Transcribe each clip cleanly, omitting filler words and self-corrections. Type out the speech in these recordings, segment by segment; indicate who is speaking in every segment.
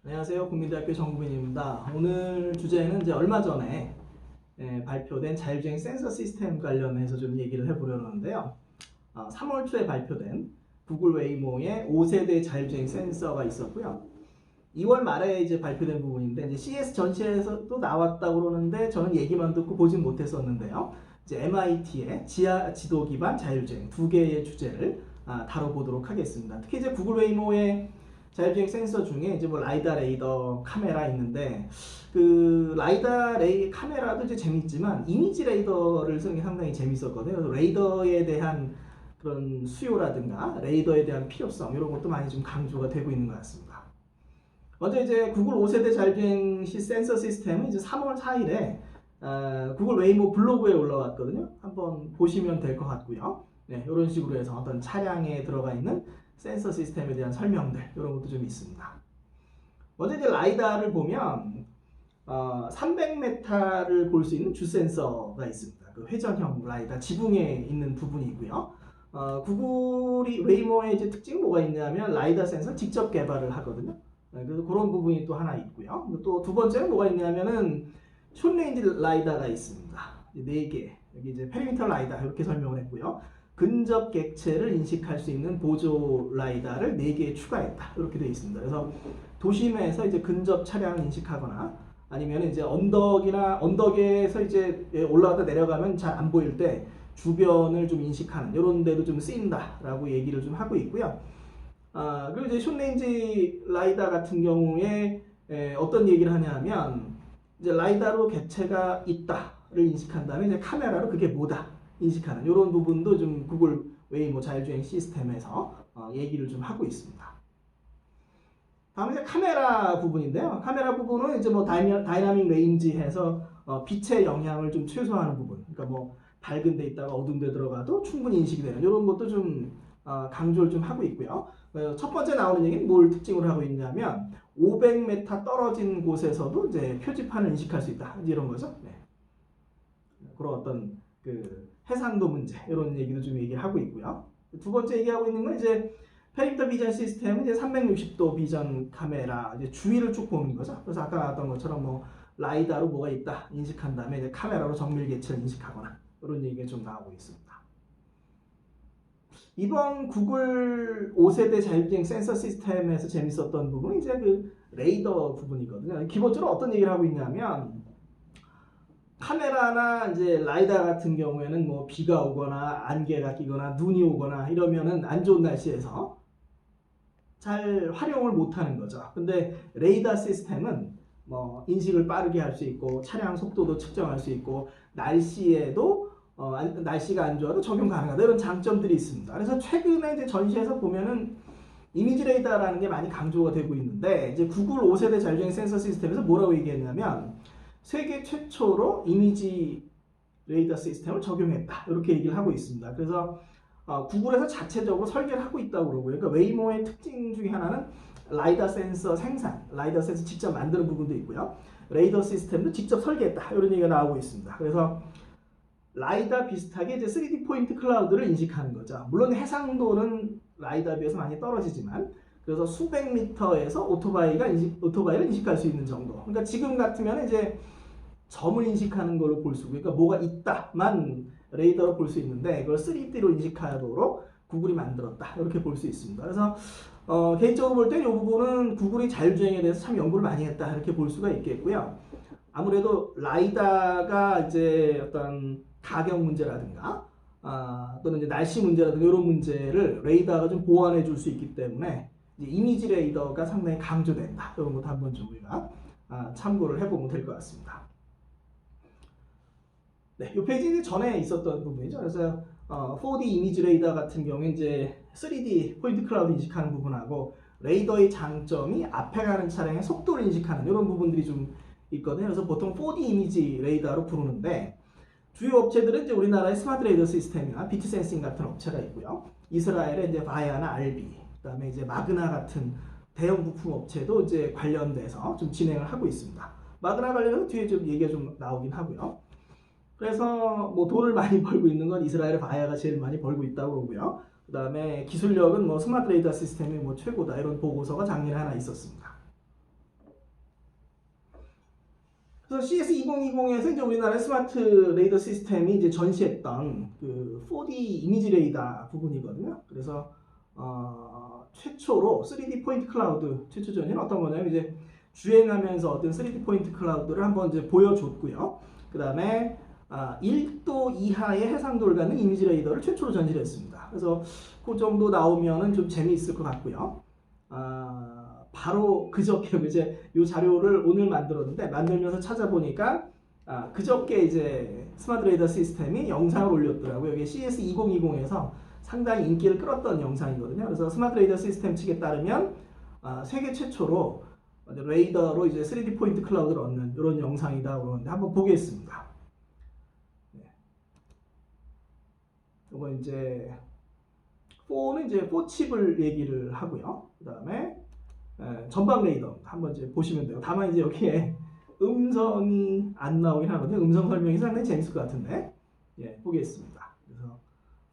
Speaker 1: 안녕하세요. 국민대학교 정국민입니다. 오늘 주제는 이제 얼마 전에 발표된 자율주행 센서 시스템 관련해서 좀 얘기를 해보려고 하는데요. 3월 초에 발표된 구글 웨이모의 5세대 자율주행 센서가 있었고요. 2월 말에 이제 발표된 부분인데 이제 CS 전시회에서도 나왔다고 그러는데 저는 얘기만 듣고 보진 못했었는데요. 이제 MIT의 지하 지도 기반 자율주행 두 개의 주제를 다뤄보도록 하겠습니다. 특히 이제 구글 웨이모의 자율주행 센서 중에 이제 뭐 라이다, 레이더, 카메라 있는데 그 라이다, 카메라도 이제 재밌지만 이미지 레이더를 쓰는 게 상당히 재밌었거든요. 그래서 레이더에 대한 그런 수요라든가 레이더에 대한 필요성 이런 것도 많이 좀 강조가 되고 있는 것 같습니다. 먼저 이제 구글 5세대 자율주행 센서 시스템은 이제 3월 4일에 구글 웨이모 블로그에 올라왔거든요. 한번 보시면 될 것 같고요. 네, 이런 식으로 해서 어떤 차량에 들어가 있는 센서 시스템에 대한 설명들 이런 것도 좀 있습니다. 먼저 이제 라이다를 보면 300m를 볼 수 있는 주 센서가 있습니다. 그 회전형 라이다 지붕에 있는 부분이 있고요. 구글이 웨이모의 이제 특징이 뭐가 있냐면 라이다 센서 직접 개발을 하거든요. 그래서 그런 부분이 또 하나 있고요. 또 두 번째는 뭐가 있냐면은 숏레인지 라이다가 있습니다. 4개. 여기 이제 페리미터 라이다 이렇게 설명을 했고요. 근접 객체를 인식할 수 있는 보조 라이다를 4개 추가했다. 이렇게 되어 있습니다. 그래서 도심에서 이제 근접 차량 인식하거나 아니면 이제 언덕에서 이제 올라가다 내려가면 잘 안 보일 때 주변을 좀 인식하는 이런 데도 좀 쓰인다라고 얘기를 좀 하고 있고요. 그리고 이제 숏레인지 라이다 같은 경우에 어떤 얘기를 하냐면 이제 라이다로 객체가 있다를 인식한 다음에 이제 카메라로 그게 뭐다 인식하는 이런 부분도 좀 구글 웨이모 자율주행 시스템에서 얘기를 좀 하고 있습니다. 다음에 이제 카메라 부분인데요. 카메라 부분은 이제 뭐 다이나믹 레인지해서 빛의 영향을 좀 최소화하는 부분. 그러니까 뭐 밝은 데 있다가 어두운 데 들어가도 충분히 인식이 되는 이런 것도 좀 강조를 좀 하고 있고요. 첫 번째 나오는 얘기는 뭘 특징으로 하고 있냐면 500m 떨어진 곳에서도 이제 표지판을 인식할 수 있다. 이런 거죠. 네. 그런 어떤 그 해상도 문제 이런 얘기도 좀 얘기를 하고 있고요. 두 번째 얘기하고 있는 건 이제 페리미터 비전 시스템은 이제 360도 비전 카메라 이제 주위를 쭉 보는 거죠. 그래서 아까 나왔던 것처럼 뭐 라이다로 뭐가 있다 인식한 다음에 이제 카메라로 정밀 객체를 인식하거나 이런 얘기가 좀 나오고 있습니다. 이번 구글 5세대 자율주행 센서 시스템에서 재밌었던 부분은 이제 그 레이더 부분이거든요. 기본적으로 어떤 얘기를 하고 있냐면 카메라나 이제 라이다 같은 경우에는 뭐 비가 오거나 안개가 끼거나 눈이 오거나 이러면은 안 좋은 날씨에서 잘 활용을 못 하는 거죠. 근데 레이더 시스템은 뭐 인식을 빠르게 할 수 있고 차량 속도도 측정할 수 있고 날씨에도 날씨가 안 좋아도 적용 가능하다 이런 장점들이 있습니다. 그래서 최근에 이제 전시에서 보면은 이미지 레이더라는 게 많이 강조가 되고 있는데 이제 구글 5세대 자율주행 센서 시스템에서 뭐라고 얘기했냐면 세계 최초로 이미지 레이더 시스템을 적용했다 이렇게 얘기를 하고 있습니다. 그래서 구글에서 자체적으로 설계를 하고 있다고 그러고요. 그러니까 웨이모의 특징 중에 하나는 라이다 센서 생산, 라이다 센서 직접 만드는 부분도 있고요. 레이더 시스템도 직접 설계했다 이런 얘기가 나오고 있습니다. 그래서 라이다 비슷하게 이제 3D 포인트 클라우드를 인식하는 거죠. 물론 해상도는 라이다에 비해서 많이 떨어지지만 그래서 수백 미터에서 오토바이를 인식할 수 있는 정도. 그러니까 지금 같으면 이제 점을 인식하는 걸로 볼 수 있고, 그러니까 뭐가 있다만 레이더로 볼 수 있는데 그걸 3D로 인식하도록 구글이 만들었다 이렇게 볼 수 있습니다. 그래서 개인적으로 볼 때 이 부분은 구글이 자율주행에 대해서 참 연구를 많이 했다 이렇게 볼 수가 있겠고요. 아무래도 라이다가 이제 어떤 가격 문제라든가 또는 이제 날씨 문제라든가 이런 문제를 레이더가 좀 보완해 줄 수 있기 때문에 이제 이미지 레이더가 상당히 강조된다. 이런 것도 한번 좀 우리가 참고를 해보면 될 것 같습니다. 네, 이 페이지 전에 있었던 부분이죠. 그래서 4D 이미지 레이더 같은 경우에 이제 3D 포인트 클라우드 인식하는 부분하고 레이더의 장점이 앞에 가는 차량의 속도를 인식하는 이런 부분들이 좀 있거든요. 그래서 보통 4D 이미지 레이더로 부르는데 주요 업체들은 이제 우리나라의 스마트 레이더 시스템이나 비트 센싱 같은 업체가 있고요. 이스라엘의 이제 바야나 알비, 그다음에 이제 마그나 같은 대형 부품 업체도 이제 관련돼서 좀 진행을 하고 있습니다. 마그나 관련해서 뒤에 좀 얘기가 좀 나오긴 하고요. 그래서 뭐 돈을 많이 벌고 있는 건 이스라엘의 바야가 제일 많이 벌고 있다고 그러고요. 그다음에 기술력은 뭐 스마트 레이더 시스템이 뭐 최고다 이런 보고서가 작년에 하나 있었습니다. 그래서 CS2020에서 이제 우리나라의 스마트 레이더 시스템이 이제 전시했던 그 4D 이미지 레이더 부분이거든요. 그래서 최초로 3D 포인트 클라우드 최초 전시는 어떤 거냐면 이제 주행하면서 어떤 3D 포인트 클라우드를 한번 이제 보여줬고요. 그 다음에 1도 이하의 해상도를 갖는 이미지 레이더를 최초로 전시를 했습니다. 그래서 그 정도 나오면은 좀 재미있을 것 같고요. 바로 그저께 이제 이 자료를 오늘 만들었는데 만들면서 찾아보니까 그저께 이제 스마트 레이더 시스템이 영상을 올렸더라고요. 이게 CS2020에서 상당히 인기를 끌었던 영상이거든요. 그래서 스마트 레이더 시스템 측에 따르면 세계 최초로 레이더로 이제 3D 포인트 클라우드를 얻는 이런 영상이다 그러는데 한번 보겠습니다. 이거 이제 4는 이제 4칩을 얘기를 하고요. 그 다음에 전방 레이더 한번 이제 보시면 돼요. 다만 이제 여기에 음성이 안 나오긴 하거든요. 음성 설명이 상당히 재밌을 것 같은데 보겠습니다. 그래서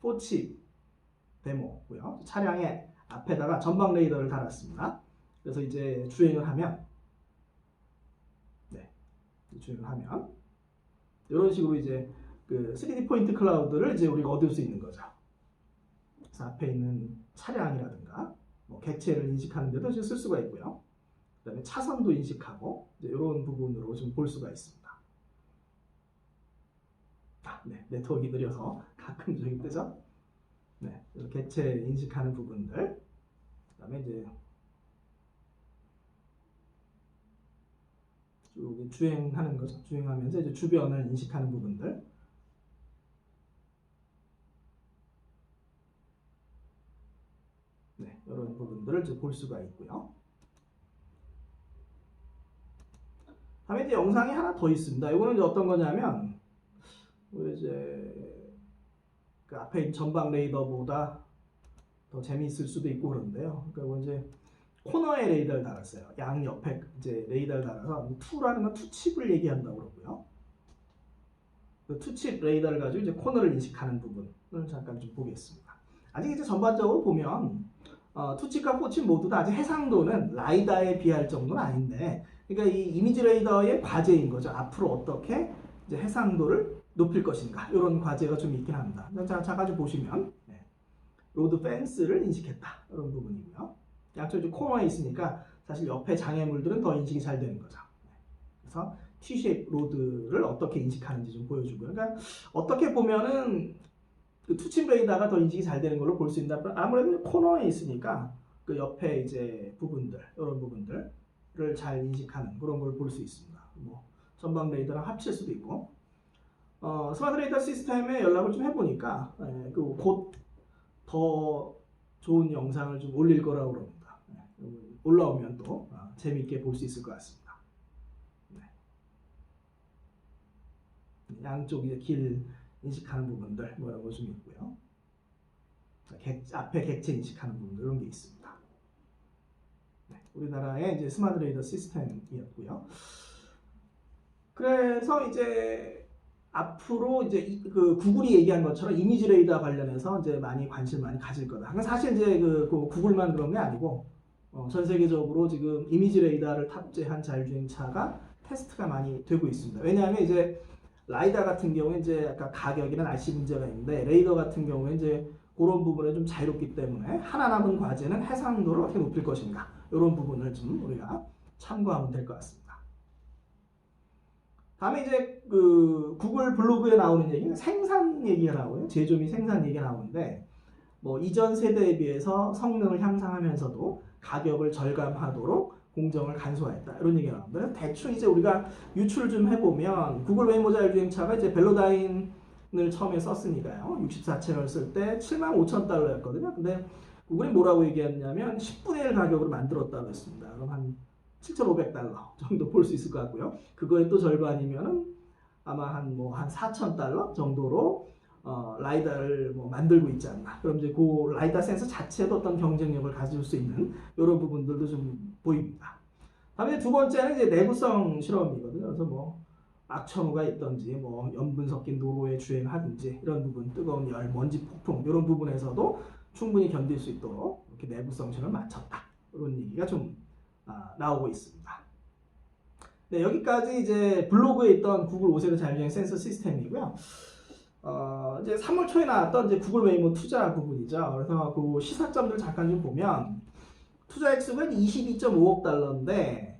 Speaker 1: 4칩 데모고요. 차량의 앞에다가 전방 레이더를 달았습니다. 그래서 이제 주행을 하면 주행을 하면 이런 식으로 이제 그 3D 포인트 클라우드를 이제 우리가 얻을 수 있는 거죠. 그래서 앞에 있는 차량이라든가 뭐 객체를 인식하는 데도 쓸 수가 있고요. 그 다음에 차선도 인식하고 이제 이런 부분으로 좀 볼 수가 있습니다. 네트워크가 느려서 가끔 저기 뜨죠. 객체 인식하는 부분들. 그 다음에 이제 쭉 주행하는 거죠. 주행하면서 이제 주변을 인식하는 부분들. 이런 부분들을 이제 볼 수가 있고요. 다음에 이제 영상이 하나 더 있습니다. 이거는 이제 어떤 거냐면 이제 그 앞에 있는 전방 레이더보다 더 재미있을 수도 있고 그런데요. 그러니까 이제 코너에 레이더를 달았어요. 양 옆에 이제 레이더를 달아서 투라는 건 투칩을 얘기한다고 그러고요. 그 투칩 레이더를 가지고 이제 코너를 인식하는 부분을 잠깐 좀 보겠습니다. 아직 이제 전반적으로 보면 투칩과 포칩 모두 다 아직 해상도는 라이다에 비할 정도는 아닌데, 그러니까 이 이미지 레이더의 과제인 거죠. 앞으로 어떻게 이제 해상도를 높일 것인가 이런 과제가 좀 있긴 합니다. 자 가지고 보시면 로드 펜스를 인식했다 이런 부분이고요. 양쪽에 코너에 있으니까 사실 옆에 장애물들은 더 인식이 잘 되는 거죠. 그래서 T-쉐입 로드를 어떻게 인식하는지 좀 보여주고요. 그러니까 어떻게 보면은 그 투칩 레이더가 더 인식이 잘 되는 걸로 볼 수 있다. 아무래도 코너에 있으니까 그 옆에 이제 부분들 이런 부분들을 잘 인식하는 그런 걸 볼 수 있습니다. 뭐 전방 레이더랑 합칠 수도 있고. 스마트 레이더 시스템에 연락을 좀 해보니까 곧 더 좋은 영상을 좀 올릴 거라고 그럽니다. 올라오면 또 재미있게 볼 수 있을 것 같습니다. 양쪽 이제 길 인식하는 부분들 뭐 이런 거 좀 있고요. 앞에 객체 인식하는 부분들 이런 게 있습니다. 우리나라의 이제 스마트 레이더 시스템이었고요. 그래서 이제 앞으로 이제 그 구글이 얘기한 것처럼 이미지 레이더 관련해서 이제 많이 관심을 많이 가질 거다. 사실 이제 그 구글만 그런 게 아니고 전 세계적으로 지금 이미지 레이더를 탑재한 자율주행차가 테스트가 많이 되고 있습니다. 왜냐하면 이제 라이다 같은 경우에 이제 아까 가격이나 날씨 문제가 있는데 레이더 같은 경우에 이제 그런 부분에 좀 자유롭기 때문에 하나 남은 과제는 해상도를 어떻게 높일 것인가 이런 부분을 좀 우리가 참고하면 될 것 같습니다. 다음에 이제 그 구글 블로그에 나오는 얘기는 생산 얘기가 나오고요. 제조 및 생산 얘기가 나오는데 뭐 이전 세대에 비해서 성능을 향상하면서도 가격을 절감하도록 공정을 간소화했다 이런 얘기가 나옵니다. 대충 이제 우리가 유추를 좀 해보면 구글 웨이모 자율주행차가 이제 벨로다인을 처음에 썼으니까요. 64채널 쓸 때 75,000달러였거든요. 근데 구글이 뭐라고 얘기했냐면 10분의 1 가격으로 만들었다고 했습니다. 그럼 한 7,500달러 정도 볼 수 있을 것 같고요. 그거의 또 절반이면은 아마 한 4,000달러 정도로 라이다를 뭐 만들고 있지 않나. 그럼 이제 그 라이다 센서 자체도 어떤 경쟁력을 가질 수 있는 이런 부분들도 좀 보입니다. 다음에 두 번째는 이제 내구성 실험이거든요. 그래서 뭐 악천후가 있던지 뭐 염분 섞인 도로에 주행하든지 이런 부분, 뜨거운 열, 먼지 폭풍 이런 부분에서도 충분히 견딜 수 있도록 이렇게 내구성 실험을 마쳤다. 이런 얘기가 좀 나오고 있습니다. 네, 여기까지 이제 블로그에 있던 구글 5세대 자율주행 센서 시스템이고요. 이제 3월 초에 나왔던 이제 구글 웨이모 투자 부분이죠. 그래서 그 시사점들 잠깐 좀 보면 투자 액수가 22.5억 달러인데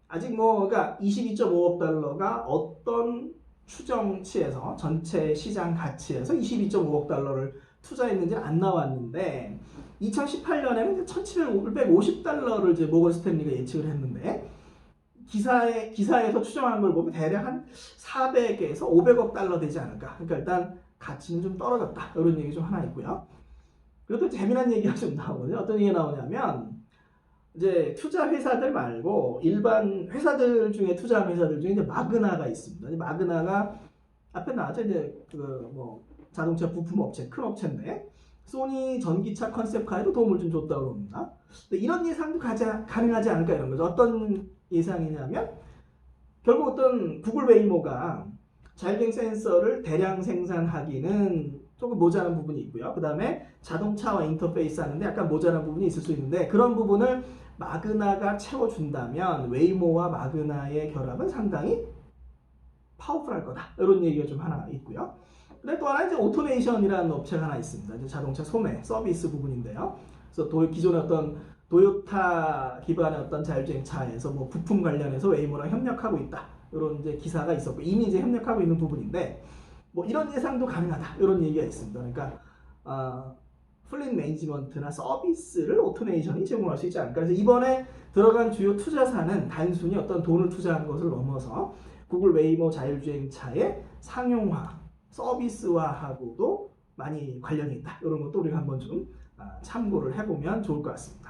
Speaker 1: 아직 뭐 그러니까 22.5억 달러가 어떤 추정치에서 전체 시장 가치에서 22.5억 달러를 투자했는지는 안 나왔는데 2018년에는 1,750달러를 이제 모건 스탠리가 예측을 했는데 기사에서 추정하는 걸 보면 대략 한 400에서 500억 달러 되지 않을까. 그러니까 일단 가치는 좀 떨어졌다. 이런 얘기 좀 하나 있고요. 그리고 또 재미난 얘기가 좀 나오거든요. 어떤 얘기가 나오냐면 이제 투자 회사들 말고 일반 회사들 중에 투자한 회사들 중에 이제 마그나가 있습니다. 마그나가 앞에 나왔죠. 이제 그 뭐 자동차 부품 업체, 큰 업체인데 소니 전기차 컨셉카에도 도움을 좀 줬다고 합니다. 이런 예상도 가능하지 않을까 이런 거죠. 어떤 예상이냐면 결국 어떤 구글 웨이모가 자율주행 센서를 대량 생산하기는 조금 모자란 부분이 있고요. 그 다음에 자동차와 인터페이스 하는데 약간 모자란 부분이 있을 수 있는데 그런 부분을 마그나가 채워준다면 웨이모와 마그나의 결합은 상당히 파워풀할 거다. 이런 얘기가 좀 하나 있고요. 근데 또 하나 이제 오토메이션이라는 업체가 하나 있습니다. 이제 자동차 소매 서비스 부분인데요. 그래서 기존의 어떤 도요타 기반의 어떤 자율주행 차에서 뭐 부품 관련해서 웨이모랑 협력하고 있다. 이런 이제 기사가 있었고 이미 이제 협력하고 있는 부분인데 뭐 이런 예상도 가능하다. 이런 얘기가 있습니다. 그러니까 플릿 매니지먼트나 서비스를 오토메이션이 제공할 수 있지 않을까. 그래서 이번에 들어간 주요 투자사는 단순히 어떤 돈을 투자하는 것을 넘어서 구글 웨이모 자율주행차의 상용화, 서비스화하고도 많이 관련이 있다. 이런 것도 우리가 한번 좀 참고를 해보면 좋을 것 같습니다.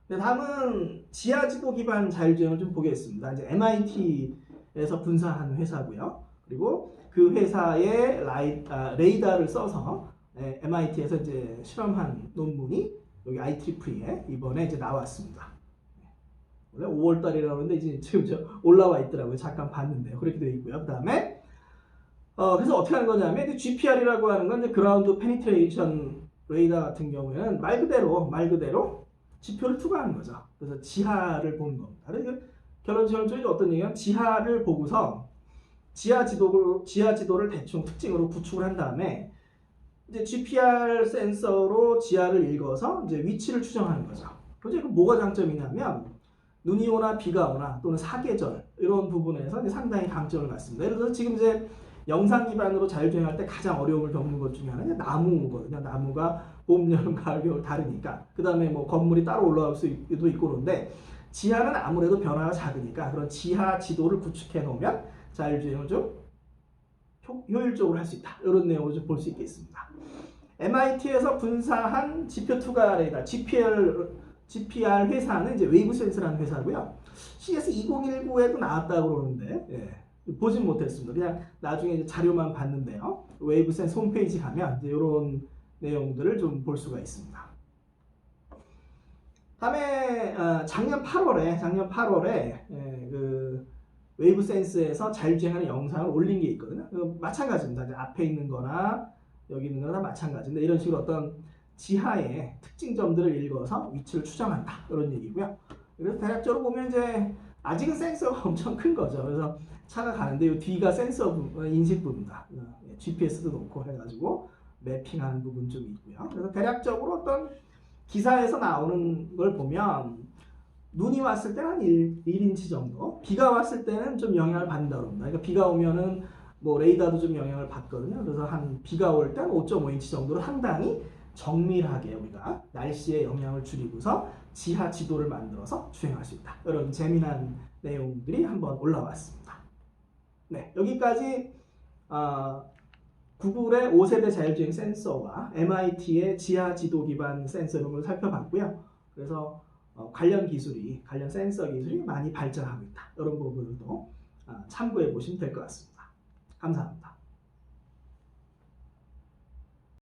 Speaker 1: 네, 다음은 지하지도 기반 자율주행을 좀 보겠습니다. 이제 MIT에서 분사한 회사고요. 그리고 그 회사의 레이더를 써서 MIT에서 이제 실험한 논문이 여기 IEEE에 이번에 이제 나왔습니다. 원래 5월 달이라고 하는데 이제 지금 올라와 있더라고요. 잠깐 봤는데요. 그렇게 되어 있고요. 그 다음에 그래서 어떻게 하는 거냐면 GPR이라고 하는 건 이제 그라운드 페니트레이션 레이더 같은 경우에는 말 그대로 지표를 투과하는 거죠. 그래서 지하를 보는 겁니다. 그래서 결론적으로 어떤 얘기냐면 지하를 보고서 지하 지도를 대충 특징으로 구축을 한 다음에 이제 GPR 센서로 지하를 읽어서 이제 위치를 추정하는 거죠. 그래서 그 뭐가 장점이냐면 눈이 오나 비가 오나 또는 사계절 이런 부분에서 이제 상당히 강점을 갖습니다. 예를 들어서 지금 이제 영상 기반으로 자율주행할 때 가장 어려움을 겪는 것 중에 하나는 나무거든요. 나무가 봄, 여름, 가을, 겨울 다르니까. 그 다음에 뭐 건물이 따로 올라갈 수도 있고 그런데 지하는 아무래도 변화가 작으니까 그런 지하 지도를 구축해 놓으면 자율주행을 좀 효율적으로 할 수 있다. 이런 내용을 좀 볼 수 있겠습니다. MIT에서 분사한 지표 투과 레이더 GPR 회사는 이제 웨이브 센스라는 회사고요. CS2019에도 나왔다고 그러는데 보진 못했습니다. 그냥 나중에 이제 자료만 봤는데요. 웨이브 센스 홈페이지 가면 이제 이런 내용들을 좀 볼 수가 있습니다. 다음에 작년 8월에 그 웨이브 센스에서 자율주행하는 영상을 올린 게 있거든요. 마찬가지입니다. 이제 앞에 있는 거나 여기 있는 거나 다 마찬가지인데 이런 식으로 어떤 지하의 특징점들을 읽어서 위치를 추정한다. 이런 얘기고요. 그래서 대략적으로 보면 이제 아직은 센서가 엄청 큰 거죠. 그래서 차가 가는데 이 뒤가 센서 인식 부분이다. GPS도 놓고 해가지고 매핑하는 부분 좀 있고요. 그래서 대략적으로 어떤 기사에서 나오는 걸 보면 눈이 왔을 때는 한 1인치 정도, 비가 왔을 때는 좀 영향을 받는다고 합니다. 그러니까 비가 오면은 뭐 레이더도 좀 영향을 받거든요. 그래서 한 비가 올 때 5.5인치 정도로 상당히 정밀하게 우리가 날씨에 영향을 줄이고서 지하 지도를 만들어서 주행할 수 있다. 이런 재미난 내용들이 한번 올라왔습니다. 네, 여기까지 구글의 5세대 자율주행 센서와 MIT의 지하 지도 기반 센서 이런 걸 살펴봤고요. 그래서 관련 센서 기술이 많이 발전하고 있다. 이런 부분들도 참고해 보시면 될 것 같습니다. 감사합니다.